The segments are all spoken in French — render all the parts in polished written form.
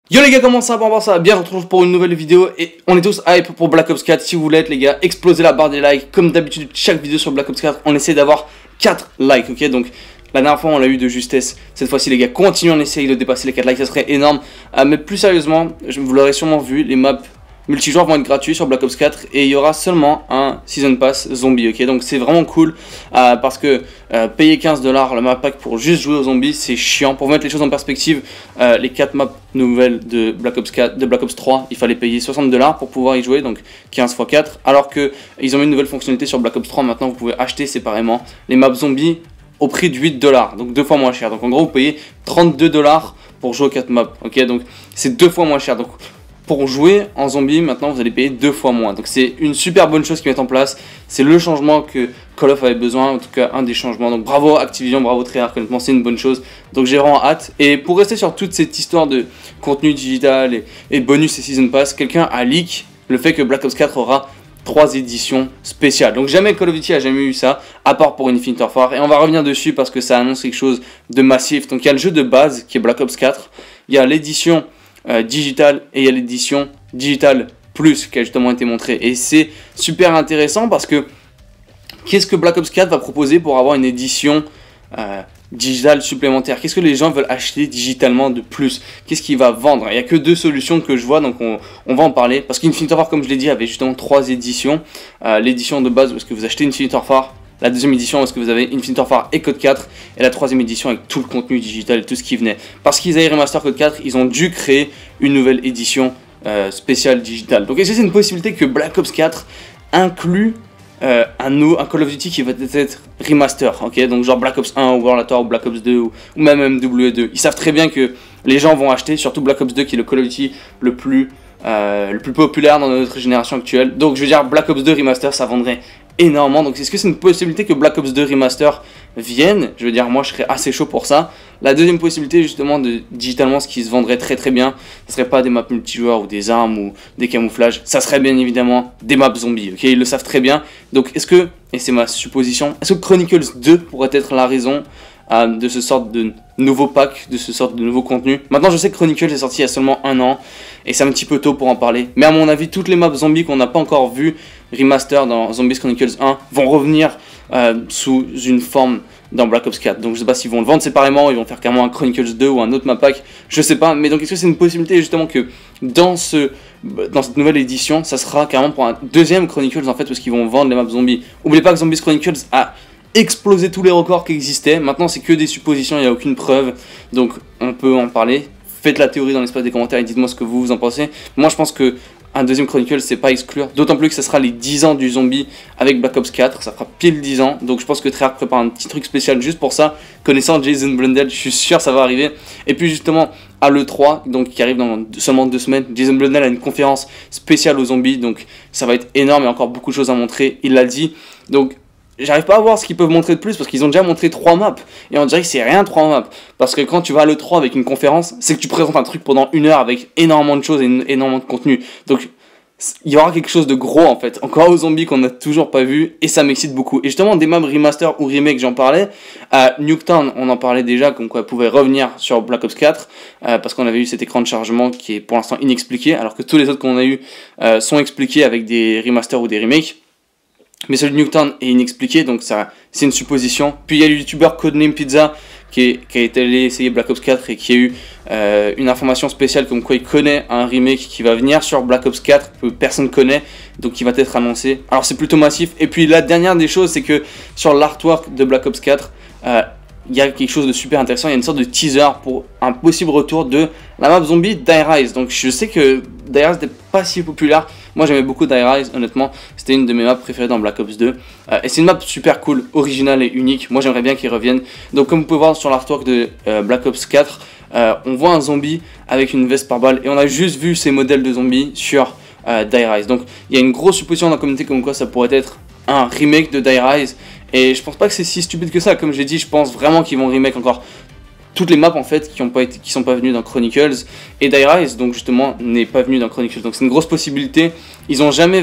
Yo les gars, comment ça va? Bien, on se retrouve pour une nouvelle vidéo et on est tous hype pour Black Ops 4. Si vous voulez être les gars, explosez la barre des likes. Comme d'habitude, chaque vidéo sur Black Ops 4, on essaie d'avoir 4 likes, ok? Donc la dernière fois on l'a eu de justesse. Cette fois-ci les gars, continuons, on essaye de dépasser les 4 likes, ça serait énorme. Mais plus sérieusement, vous l'aurez sûrement vu, les maps multijoueurs vont être gratuits sur Black Ops 4 et il y aura seulement un Season Pass zombie, ok? Donc c'est vraiment cool parce que payer 15$ le map pack pour juste jouer aux zombies, c'est chiant. Pour mettre les choses en perspective, les 4 maps nouvelles de Black Ops 4, de Black Ops 3, il fallait payer 60$ pour pouvoir y jouer, donc 15 x 4. Alors que ils ont mis une nouvelle fonctionnalité sur Black Ops 3, maintenant vous pouvez acheter séparément les maps zombies au prix de 8$, donc 2 fois moins cher. Donc en gros vous payez 32$ pour jouer aux 4 maps, ok? Donc c'est 2 fois moins cher. Donc pour jouer en zombie, maintenant vous allez payer 2 fois moins. Donc c'est une super bonne chose qu'ils mettent en place. C'est le changement que Call of avait besoin, en tout cas un des changements. Donc bravo Activision, bravo Treyarch, honnêtement c'est une bonne chose. Donc j'ai vraiment hâte. Et pour rester sur toute cette histoire de contenu digital et bonus et Season Pass, quelqu'un a leak le fait que Black Ops 4 aura 3 éditions spéciales. Donc jamais Call of Duty a jamais eu ça, à part pour Infinite Warfare. Et on va revenir dessus parce que ça annonce quelque chose de massif. Donc il y a le jeu de base qui est Black Ops 4. Il y a l'édition digital et il y a l'édition digital plus qui a justement été montrée. Et c'est super intéressant parce que qu'est-ce que Black Ops 4 va proposer pour avoir une édition digitale supplémentaire? Qu'est-ce que les gens veulent acheter digitalement de plus? Qu'est-ce qu'il va vendre? Il n'y a que 2 solutions que je vois, donc on va en parler. Parce qu'Infinite Warfare, comme je l'ai dit, avait justement 3 éditions. L'édition de base où est-ce que vous achetez Infinite Warfare, la deuxième édition où est-ce que vous avez Infinite Warfare et Code 4, et la troisième édition avec tout le contenu digital et tout ce qui venait. Parce qu'ils avaient remaster Code 4, ils ont dû créer une nouvelle édition spéciale digitale. Donc est-ce que c'est une possibilité que Black Ops 4 inclut un Call of Duty qui va être remaster, ok? Donc genre Black Ops 1 ou World at War ou Black Ops 2 ou même MW2. Ils savent très bien que les gens vont acheter, surtout Black Ops 2 qui est le Call of Duty le plus populaire dans notre génération actuelle. Donc je veux dire, Black Ops 2 remaster, ça vendrait énormément. Donc est-ce que c'est une possibilité que Black Ops 2 remaster vienne? Je veux dire, moi je serais assez chaud pour ça. La deuxième possibilité justement de digitalement, ce qui se vendrait très très bien, ce serait pas des maps multijoueurs ou des armes ou des camouflages, ça serait bien évidemment des maps zombies, ok? Ils le savent très bien. Donc est-ce que, et c'est ma supposition, est-ce que Chronicles 2 pourrait être la raison de ce sort de nouveau pack, de ce sort de nouveau contenu? Maintenant je sais que Chronicles est sorti il y a seulement 1 an et c'est un petit peu tôt pour en parler, mais à mon avis toutes les maps zombies qu'on n'a pas encore vu remaster dans Zombies Chronicles 1 vont revenir sous une forme dans Black Ops 4. Donc je sais pas s'ils vont le vendre séparément, ils vont faire carrément un Chronicles 2 ou un autre map pack, je sais pas. Mais donc est-ce que c'est une possibilité justement que dans cette nouvelle édition, ça sera carrément pour un deuxième Chronicles en fait, parce qu'ils vont vendre les maps zombies. Oubliez pas que Zombies Chronicles a explosé tous les records qui existaient. Maintenant c'est que des suppositions, il n'y a aucune preuve, donc on peut en parler. Faites la théorie dans l'espace des commentaires et dites-moi ce que vous en pensez. Moi je pense que un deuxième Chronicles c'est pas exclure, d'autant plus que ça sera les 10 ans du zombie avec Black Ops 4, ça fera pile 10 ans, donc je pense que Treyarch prépare un petit truc spécial juste pour ça. Connaissant Jason Blundell, je suis sûr ça va arriver. Et puis justement à l'E3, donc qui arrive dans seulement 2 semaines, Jason Blundell a une conférence spéciale aux zombies, donc ça va être énorme et encore beaucoup de choses à montrer, il l'a dit. Donc j'arrive pas à voir ce qu'ils peuvent montrer de plus parce qu'ils ont déjà montré 3 maps et on dirait que c'est rien 3 maps, parce que quand tu vas à l'E3 avec une conférence, c'est que tu présentes un truc pendant 1 heure avec énormément de choses et énormément de contenu. Donc il y aura quelque chose de gros en fait, encore aux zombies qu'on n'a toujours pas vu, et ça m'excite beaucoup. Et justement des maps remaster ou remake, j'en parlais. Nuketown, on en parlait déjà, comme quoi elle pouvait revenir sur Black Ops 4 parce qu'on avait eu cet écran de chargement qui est pour l'instant inexpliqué, alors que tous les autres qu'on a eu sont expliqués avec des remasters ou des remakes. Mais celui de Nuketown est inexpliqué, donc ça c'est une supposition. Puis il y a le youtubeur Codename Pizza qui a été allé essayer Black Ops 4 et qui a eu une information spéciale comme quoi il connaît un remake qui va venir sur Black Ops 4 que personne connaît, donc qui va être annoncé. Alors c'est plutôt massif. Et puis la dernière des choses, c'est que sur l'artwork de Black Ops 4, il y a quelque chose de super intéressant. Il y a une sorte de teaser pour un possible retour de la map zombie Die Rise. Donc je sais que Die Rise n'était pas si populaire. Moi j'aimais beaucoup Die Rise, honnêtement. C'était une de mes maps préférées dans Black Ops 2. Et c'est une map super cool, originale et unique. Moi j'aimerais bien qu'ils reviennent. Donc comme vous pouvez voir sur l'artwork de Black Ops 4, on voit un zombie avec une veste par balle. Et on a juste vu ces modèles de zombies sur Die Rise. Donc il y a une grosse supposition dans la communauté comme quoi ça pourrait être un remake de Die Rise. Et je pense pas que c'est si stupide que ça. Comme j'ai dit, je pense vraiment qu'ils vont remake encore toutes les maps en fait qui sont pas venues dans Chronicles, et Die Rise donc justement n'est pas venu dans Chronicles, donc c'est une grosse possibilité Ils ont jamais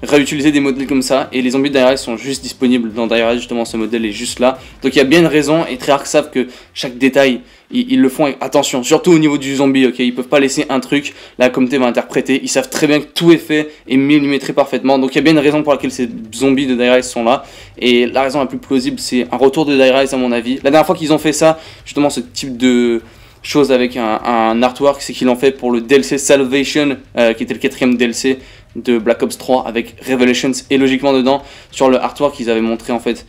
réutilisé des modèles comme ça, et les zombies de Die Rise sont juste disponibles dans Die Rise, justement ce modèle est juste là. Donc il y a bien une raison, et Treyarch savent que chaque détail, ils le font avec attention, surtout au niveau du zombie, ok, ils peuvent pas laisser un truc, la communauté va interpréter, ils savent très bien que tout est fait et millimétré parfaitement, donc il y a bien une raison pour laquelle ces zombies de Die Rise sont là, et la raison la plus plausible c'est un retour de Die Rise à mon avis. La dernière fois qu'ils ont fait ça, justement ce type de chose avec un artwork, c'est qu'ils l'ont fait pour le DLC Salvation, qui était le 4ème DLC de Black Ops 3 avec Revelations, et logiquement dedans, sur le artwork, ils avaient montré en fait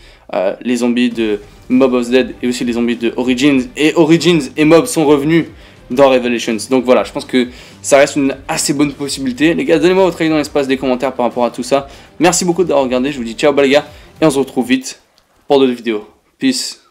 les zombies de Mob of the Dead et aussi les zombies de Origins, et Origins et Mob sont revenus dans Revelations. Donc voilà, je pense que ça reste une assez bonne possibilité. Les gars, donnez-moi votre avis dans l'espace des commentaires par rapport à tout ça. Merci beaucoup d'avoir regardé, je vous dis ciao les gars, et on se retrouve vite pour d'autres vidéos. Peace.